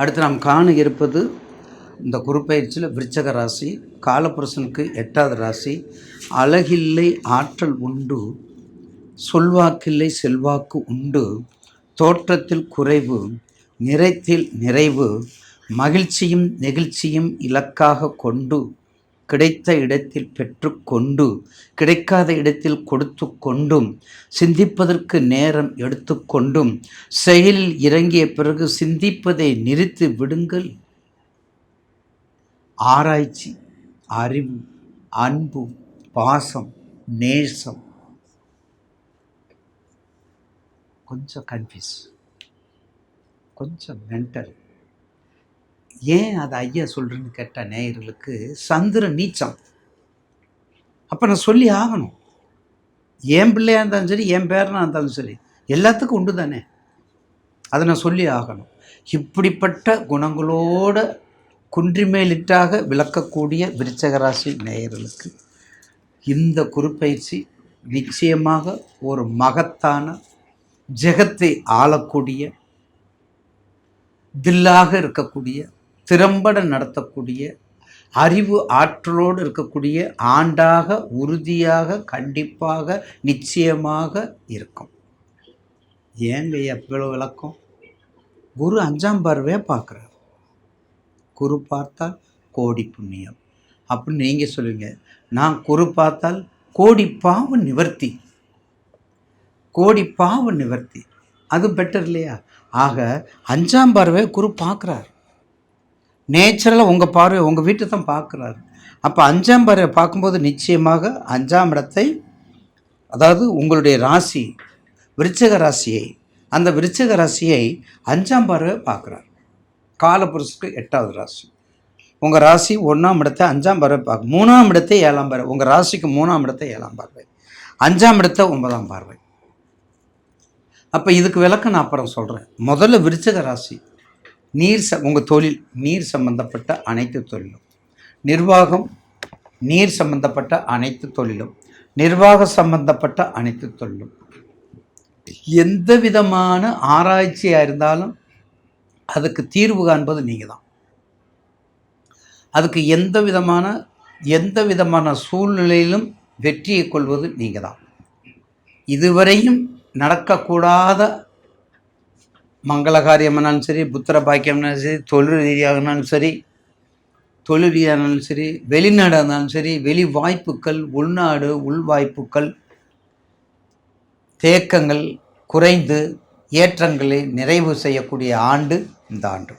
அடுத்து நாம் காண இருப்பது இந்த குரு பயிற்சியில் விருச்சக ராசி. காலபுருஷனுக்கு 8வது ராசி. அழகில்லை ஆற்றல் உண்டு, சொல்வாக்கில்லை செல்வாக்கு உண்டு, தோற்றத்தில் குறைவு, நிறைத்தில் நிறைவு, மகிழ்ச்சியும் நெகிழ்ச்சியும் இலக்காக கொண்டு, கிடைத்த இடத்தில் பெற்று கொண்டு, கிடைக்காத இடத்தில் கொடுத்து கொண்டும், சிந்திப்பதற்கு நேரம் எடுத்து கொண்டும், செயலில் இறங்கிய பிறகு சிந்திப்பதை நிறுத்தி விடுங்கள். ஆராய்ச்சி, அறிவு, அன்பு, பாசம், நேசம். கொஞ்சம் கன்ஃபியூஸ், கொஞ்சம் மென்டல். ஏன் அதை ஐயா சொல்கிறேன்னு கேட்டால், நேயர்களுக்கு சந்திரன் நீச்சம். அப்போ நான் சொல்லி ஆகணும். என் பிள்ளையாக இருந்தாலும் சரி, என் பேரனாக இருந்தாலும் சரி, எல்லாத்துக்கும் உண்டு தானே. அதை நான் சொல்லி ஆகணும். இப்படிப்பட்ட குணங்களோட குன்றிமேலிட்டாக விளக்கக்கூடிய விருச்சக ராசி நேயர்களுக்கு இந்த குருப்பயிற்சி நிச்சயமாக ஒரு மகத்தான, ஜெகத்தை ஆளக்கூடிய, தில்லாக இருக்கக்கூடிய, திறம்பட நடத்தக்கூடிய, அறிவு ஆற்றலோடு இருக்கக்கூடிய ஆண்டாக உறுதியாக கண்டிப்பாக நிச்சயமாக இருக்கும். ஏங்க எவ்வளோ விளக்கம்? குரு 5ஆம் பார்வையை பார்க்குறார். குரு பார்த்தால் கோடி புண்ணியம் அப்படின்னு நீங்கள் சொல்லுவீங்க. நான் குரு பார்த்தால் கோடி பாவ நிவர்த்தி, கோடி பாவ நிவர்த்தி. அது பெட்டர் இல்லையா? ஆக 5ஆம் பார்வையை குரு பார்க்குறார். நேச்சுரலாக உங்கள் பார்வை உங்கள் வீட்டை தான் பார்க்குறாரு. அப்போ 5ஆம் பார்வை பார்க்கும்போது நிச்சயமாக 5ஆம் இடத்தை, அதாவது உங்களுடைய ராசி விருச்சிக ராசியை, அந்த விருச்சிக ராசியை 5ஆம் பார்வை பார்க்குறார். காலபுருஷனுக்கு 8வது ராசி. உங்கள் ராசி 1ஆம் இடத்தை 5ஆம் பார்வை பார்க்க, 3ஆம் இடத்தை 7ஆம் பார்வை, உங்கள் ராசிக்கு 3ஆம் இடத்தை 7ஆம் பார்வை, 5ஆம் இடத்தை 9ஆம் பார்வை. அப்போ இதுக்கு விளக்கம் நான் அப்புறம் சொல்கிறேன். முதல்ல விருச்சிக ராசி உங்கள் தொழில், நீர் சம்பந்தப்பட்ட அனைத்து தொழிலும், நிர்வாகம், நீர் சம்பந்தப்பட்ட அனைத்து தொழிலும், நிர்வாக சம்பந்தப்பட்ட அனைத்து தொழிலும், எந்த விதமான ஆராய்ச்சியாக இருந்தாலும் அதுக்கு தீர்வு காண்பது நீங்கள் தான். அதுக்கு எந்த விதமான சூழ்நிலையிலும் வெற்றியை கொள்வது நீங்கள் தான். இதுவரையும் நடக்கக்கூடாத மங்களகாரியம்னாலும் சரி, புத்திர பாக்கியம்னாலும் சரி, தொழில் ரீதியாகனாலும் சரி, வெளிநாடு இருந்தாலும் சரி, வெளி வாய்ப்புகள், உள்நாடு உள் வாய்ப்புகள், தேக்கங்கள் குறைந்து ஏற்றங்களை நிறைவு செய்யக்கூடிய ஆண்டு இந்த ஆண்டு.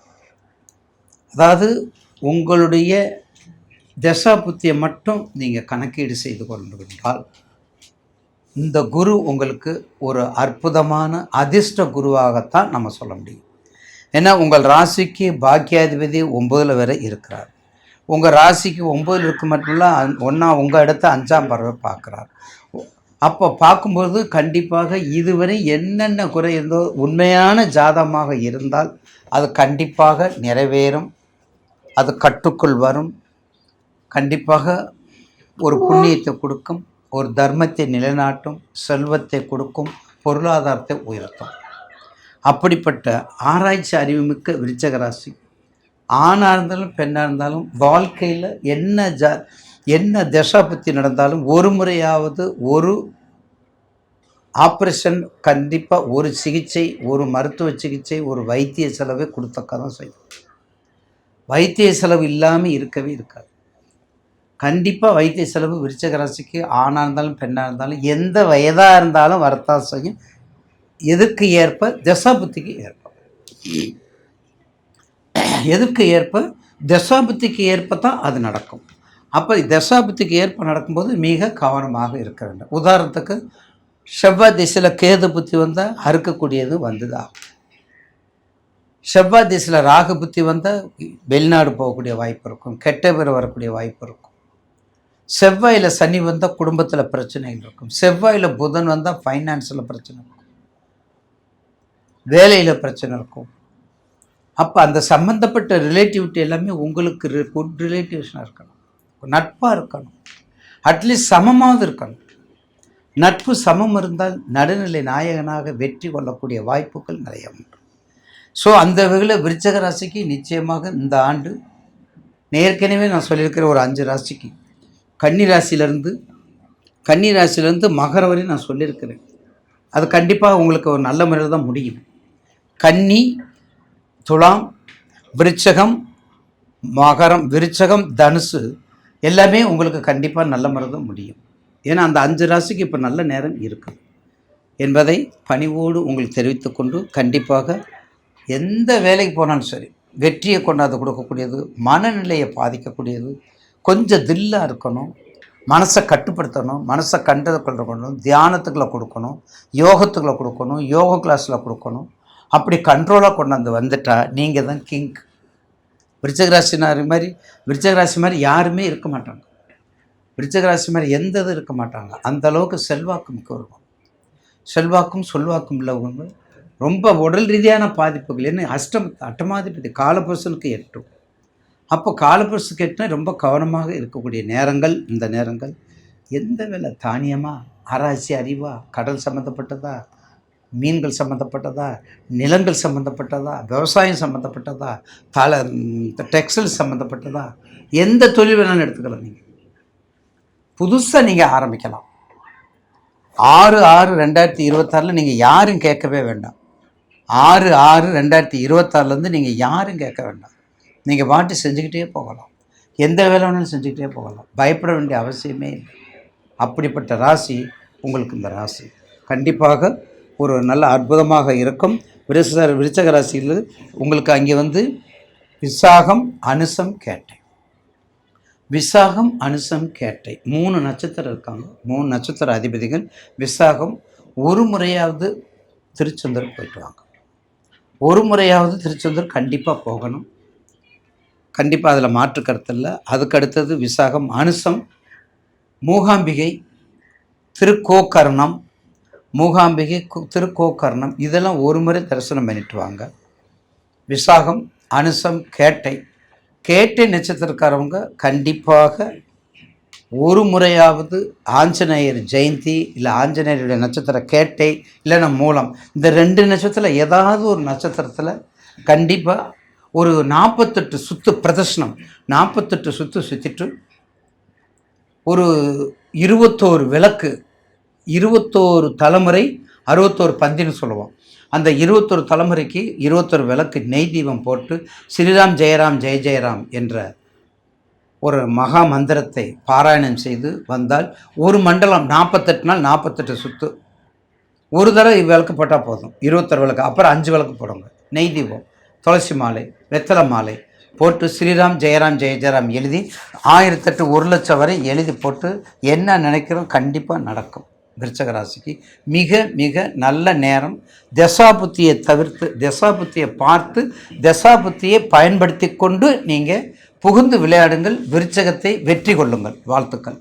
அதாவது உங்களுடைய தசா புத்தியை மட்டும் நீங்கள் கணக்கீடு செய்து கொண்டிருந்தால் இந்த குரு உங்களுக்கு ஒரு அற்புதமான அதிர்ஷ்ட குருவாகத்தான் நம்ம சொல்ல முடியும். ஏன்னா உங்கள் ராசிக்கு பாக்கியாதிபதி 9ல் வரை இருக்கிறார். உங்கள் ராசிக்கு 9ல் இருக்க மட்டும் உங்கள் இடத்த 5ஆம் பார்வை பார்க்குறார். அப்போ பார்க்கும்போது கண்டிப்பாக இதுவரை என்னென்ன குறை இருந்தோ உண்மையான ஜாதகமாக இருந்தால் அது கண்டிப்பாக நிறைவேறும், அது கட்டுக்குள் வரும், கண்டிப்பாக ஒரு புண்ணியத்தை கொடுக்கும், ஒரு தர்மத்தை நிலைநாட்டும், செல்வத்தை கொடுக்கும், பொருளாதாரத்தை உயர்த்தும். அப்படிப்பட்ட ஆராய்ச்சி அறிவுமிக்க விருச்சிக ராசி ஆணாக இருந்தாலும் பெண்ணாக இருந்தாலும் வாழ்க்கையில் என்ன தசா புத்தி நடந்தாலும் ஒரு முறையாவது ஒரு ஆப்ரேஷன், கண்டிப்பாக ஒரு சிகிச்சை, ஒரு மருத்துவ சிகிச்சை, ஒரு வைத்திய செலவை கொடுத்தக்க தான் செய்யும். வைத்திய செலவு இல்லாமல் இருக்கவே இருக்காது. கண்டிப்பாக வைத்திய செலவு விருச்சிக ராசிக்கு ஆணாக இருந்தாலும் பெண்ணாக இருந்தாலும் எந்த வயதாக இருந்தாலும் வரத்தான் செய்யும். எதற்கு ஏற்ப தசாபுத்திக்கு ஏற்ப, எதற்கு ஏற்ப தசாபுத்திக்கு ஏற்ப தான் அது நடக்கும். அப்போ தசாபுத்திக்கு ஏற்ப நடக்கும்போது மிக கவனமாக இருக்க வேண்டும். உதாரணத்துக்கு செவ்வாய் திசையில் கேது புத்தி வந்தால் அறுக்கக்கூடியது வந்துதான். செவ்வாய் திசையில் ராகு புத்தி வந்தால் வெளிநாடு போகக்கூடிய வாய்ப்பு இருக்கும், கெட்ட பேர் வரக்கூடிய வாய்ப்பு இருக்கும். செவ்வாயில் சனி வந்தால் குடும்பத்தில் பிரச்சனைகள் இருக்கும். செவ்வாயில் புதன் வந்தால் ஃபைனான்ஸில் பிரச்சனை இருக்கும், வேலையில் பிரச்சனை இருக்கும். அப்போ அந்த சம்மந்தப்பட்ட ரிலேட்டிவிட்டி எல்லாமே உங்களுக்கு குட் ரிலேட்டிவ்ஸாக இருக்கணும், நட்பாக இருக்கணும், அட்லீஸ்ட் சமமாவது இருக்கணும். நட்பு சமம் இருந்தால் நடுநிலை நாயகனாக வெற்றி கொள்ளக்கூடிய வாய்ப்புகள் நிறைய உண்டு. ஸோ அந்த வகையில் விருச்சிக ராசிக்கு நிச்சயமாக இந்த ஆண்டு ஏற்கனவே நான் சொல்லியிருக்கிற ஒரு 5 ராசிக்கு கன்னி ராசியிலேருந்து மகர வரையும் நான் சொல்லியிருக்கிறேன். அது கண்டிப்பாக உங்களுக்கு ஒரு நல்ல முறையில் தான் முடியும். கன்னி, துலாம், விருச்சகம், மகரம், விருச்சகம், தனுசு எல்லாமே உங்களுக்கு கண்டிப்பாக நல்ல முறை தான் முடியும். ஏன்னா அந்த 5 ராசிக்கு இப்போ நல்ல நேரம் இருக்குது என்பதை பணிவோடு உங்களுக்கு தெரிவித்துக்கொண்டு, கண்டிப்பாக எந்த வேலைக்கு போனாலும் சரி வெற்றியை கொண்டாந்து கொடுக்கக்கூடியது, மனநிலையை பாதிக்கக்கூடியது, கொஞ்சம் தில்லாக இருக்கணும், மனசை கட்டுப்படுத்தணும், மனசை கொள்ளணும், தியானத்துக்குள்ளே கொடுக்கணும், யோகத்துக்குள்ளே கொடுக்கணும், யோகா கிளாஸில் கொடுக்கணும். அப்படி கண்ட்ரோலாக கொண்டாந்து வந்துட்டால் நீங்கள் தான் கிங். விருச்சிக ராசி மாதிரி யாருமே இருக்க மாட்டாங்க. விருச்சிக ராசி மாதிரி எந்த இது இருக்க மாட்டாங்க. அந்தளவுக்கு செல்வாக்கு மிக்கவர்கள், செல்வாக்கும் சொல்வாக்கும் உள்ளவங்க. ரொம்ப உடல் ரீதியான பாதிப்புகள் என்ன அட்டமாதிபதி காலபுருஷனுக்கு எட்டும். அப்போ காலபுருஷனுக்கு எட்டுனா ரொம்ப கவனமாக இருக்கக்கூடிய நேரங்கள் இந்த நேரங்கள். எந்த வேலை தானியமாக, ஆராய்ச்சி அறிவா, கடல் சம்மந்தப்பட்டதா, மீன்கள் சம்மந்தப்பட்டதா, நிலங்கள் சம்மந்தப்பட்டதா, விவசாயம் சம்மந்தப்பட்டதா, டெக்ஸ்டைல் சம்மந்தப்பட்டதா, எந்த தொழில் வேணாலும் எடுத்துக்கலாம். நீங்கள் புதுசாக நீங்கள் ஆரம்பிக்கலாம். 6/6/2026 நீங்கள் யாரும் கேட்கவே வேண்டாம். 6/6/2026 நீங்கள் யாரும் கேட்க வேண்டாம். நீங்கள் பாட்டு செஞ்சுக்கிட்டே போகலாம். எந்த வேலை வேணாலும் செஞ்சுக்கிட்டே போகலாம். பயப்பட வேண்டிய அவசியமே இல்லை. அப்படிப்பட்ட ராசி உங்களுக்கு இந்த ராசி கண்டிப்பாக ஒரு நல்ல அற்புதமாக இருக்கும். விருச்சிக ராசியில் உங்களுக்கு அங்கே விசாகம், அனுசம், கேட்டை. விசாகம், அனுசம், கேட்டை 3 நட்சத்திரம் இருக்காங்க. 3 நட்சத்திர அதிபதிகள். விசாகம் ஒரு முறையாவது திருச்செந்தூர் போயிட்டு வாங்க. ஒரு முறையாவது திருச்செந்தூர் கண்டிப்பாக போகணும். கண்டிப்பாக அதில் மாற்று கருத்து இல்லை. அதுக்கு அடுத்தது விசாகம், அனுசம், மூகாம்பிகை, திருக்கோக்கர்ணம், திருக்கோக்கர்ணம் இதெல்லாம் ஒரு முறை தரிசனம் பண்ணிட்டு வாங்க. விசாகம், அனுசம், கேட்டை நட்சத்திரக்காரவங்க கண்டிப்பாக ஒரு முறையாவது ஆஞ்சநேயர் ஜெயந்தி இல்லை ஆஞ்சநேயருடைய நட்சத்திரம் கேட்டை இல்லைன்னா மூலம், இந்த 2 நட்சத்திரத்தில் ஏதாவது ஒரு நட்சத்திரத்தில் கண்டிப்பாக ஒரு 48 சுற்று பிரதர்ஷனம், 48 சுற்று சுற்றிட்டு ஒரு 21 விளக்கு, 21 தலைமுறை, 61 பந்தின்னு சொல்லுவோம். அந்த 21 தலைமுறைக்கு 21 விளக்கு நெய் தீபம் போட்டு ஸ்ரீராம் ஜெயராம் ஜெய ஜெயராம் என்ற ஒரு மகா மந்திரத்தை பாராயணம் செய்து வந்தால் ஒரு மண்டலம் 48 நாள் 48 சுற்று ஒரு தடவை விளக்கு போட்டால் போதும். 21 விளக்கு, அப்புறம் 5 விளக்கு போடுங்க. நெய் தீபம், துளசி மாலை, வெத்தலை மாலை போட்டு ஸ்ரீராம் ஜெயராம் ஜெய ஜெயராம் எழுதி 1008 1,00,000 வரை எழுதி போட்டு என்ன நினைக்கிறோம் கண்டிப்பாக நடக்கும். விருச்சிக ராசிக்கு மிக மிக நல்ல நேரம். தசாபுத்தியை தவிர்த்து, தசாபுத்தியை பார்த்து, தசாபுத்தியை பயன்படுத்தி கொண்டு நீங்கள் புகுந்து விளையாடுங்கள். விருச்சிகத்தை வெற்றி கொள்ளுங்கள். வாழ்த்துக்கள்.